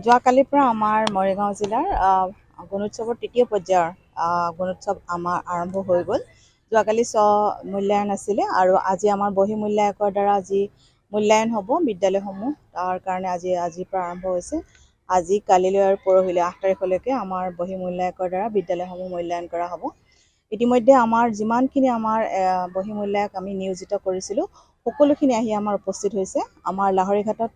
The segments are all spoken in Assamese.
যোৱাকালিৰ পৰা আমাৰ মৰিগাঁও জিলাৰ গুণোৎসৱৰ তৃতীয় পৰ্যায়ৰ গুণোৎসৱ আমাৰ আৰম্ভ হৈ গ'ল। যোৱাকালি মূল্যায়ন আছিলে আৰু আজি আমাৰ বহী মূল্যায়কৰ দ্বাৰা যি মূল্যায়ন হ'ব বিদ্যালয়সমূহ, তাৰ কাৰণে আজিৰ পৰা আৰম্ভ হৈছে। আজি কালিলৈ আৰু পৰহিলৈ 8 তাৰিখলৈকে আমাৰ বহী মূল্যায়কৰ দ্বাৰা বিদ্যালয়সমূহ মূল্যায়ন কৰা হ'ব। ইতিমধ্যে আমাৰ যিমানখিনি আমাৰ বহী মূল্যায়ক আমি নিয়োজিত কৰিছিলোঁ, সকলোখিনি আহি আমাৰ উপস্থিত হৈছে। আমাৰ লাহৰীঘাটত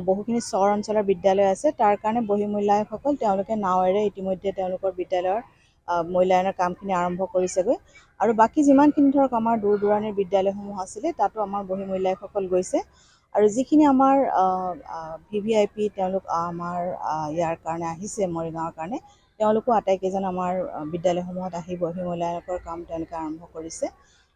বহুখিনি চৰ অঞ্চলৰ বিদ্যালয় আছে, তাৰ কাৰণে বহী মূল্যায়কসকল তেওঁলোকে নাৱেৰে ইতিমধ্যে তেওঁলোকৰ বিদ্যালয়ৰ মূল্যায়নৰ কামখিনি আৰম্ভ কৰিছেগৈ। আৰু বাকী যিমানখিনি ধৰক আমাৰ দূৰ দূৰণিৰ বিদ্যালয়সমূহ আছিলে, তাতো আমাৰ বহী মূল্যায়কসকল গৈছে। আৰু যিখিনি আমাৰ VVIP তেওঁলোক আমাৰ ইয়াৰ কাৰণে আহিছে মৰিগাঁৱৰ কাৰণে, তেওঁলোকো আটাইকেইজন আমাৰ বিদ্যালয়সমূহত আহি বহী মূল্যায়কৰ কাম তেওঁলোকে আৰম্ভ কৰিছে।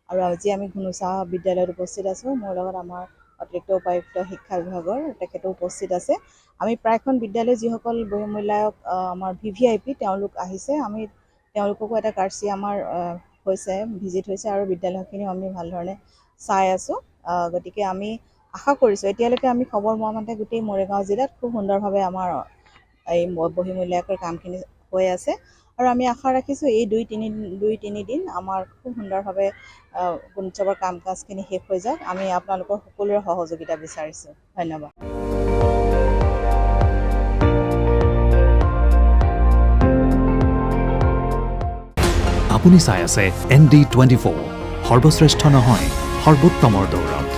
আৰু আজি আমি ঘুনুচা বিদ্যালয়ত উপস্থিত আছোঁ। মোৰ লগত আমাৰ অতিৰিক্ত উপায়ুক্ত শিক্ষা বিভাগৰ তেখেতো উপস্থিত আছে। আমি প্ৰায়খন বিদ্যালয় যিসকল বহী মূল্যায়ক আমাৰ VVIP তেওঁলোক আহিছে, আমি তেওঁলোককো এটা কাৰ্যসূচী আমাৰ হৈছে, ভিজিট হৈছে আৰু বিদ্যালয়খিনিও আমি ভাল ধৰণে চাই আছোঁ। গতিকে আমি আশা কৰিছোঁ, এতিয়ালৈকে আমি খবৰ পোৱা মতে গোটেই মৰিগাঁও জিলাত খুব সুন্দৰভাৱে আমাৰ এই বহী মূল্যায়কৰ কামখিনি হৈ আছে। আৰু আমি আশা ৰাখিছোঁ এই দুই তিনিদিন আমাৰ খুব সুন্দৰভাৱে গুণোৎসৱৰ কাম কাজখিনি শেষ হৈ যাওক। আমি আপোনালোকৰ সকলোৰে সহযোগিতা বিচাৰিছোঁ। ধন্যবাদ। আপুনি চাই আছে ND24, সৰ্বশ্ৰেষ্ঠ নহয়, সৰ্বোত্তমৰ দৌৰ।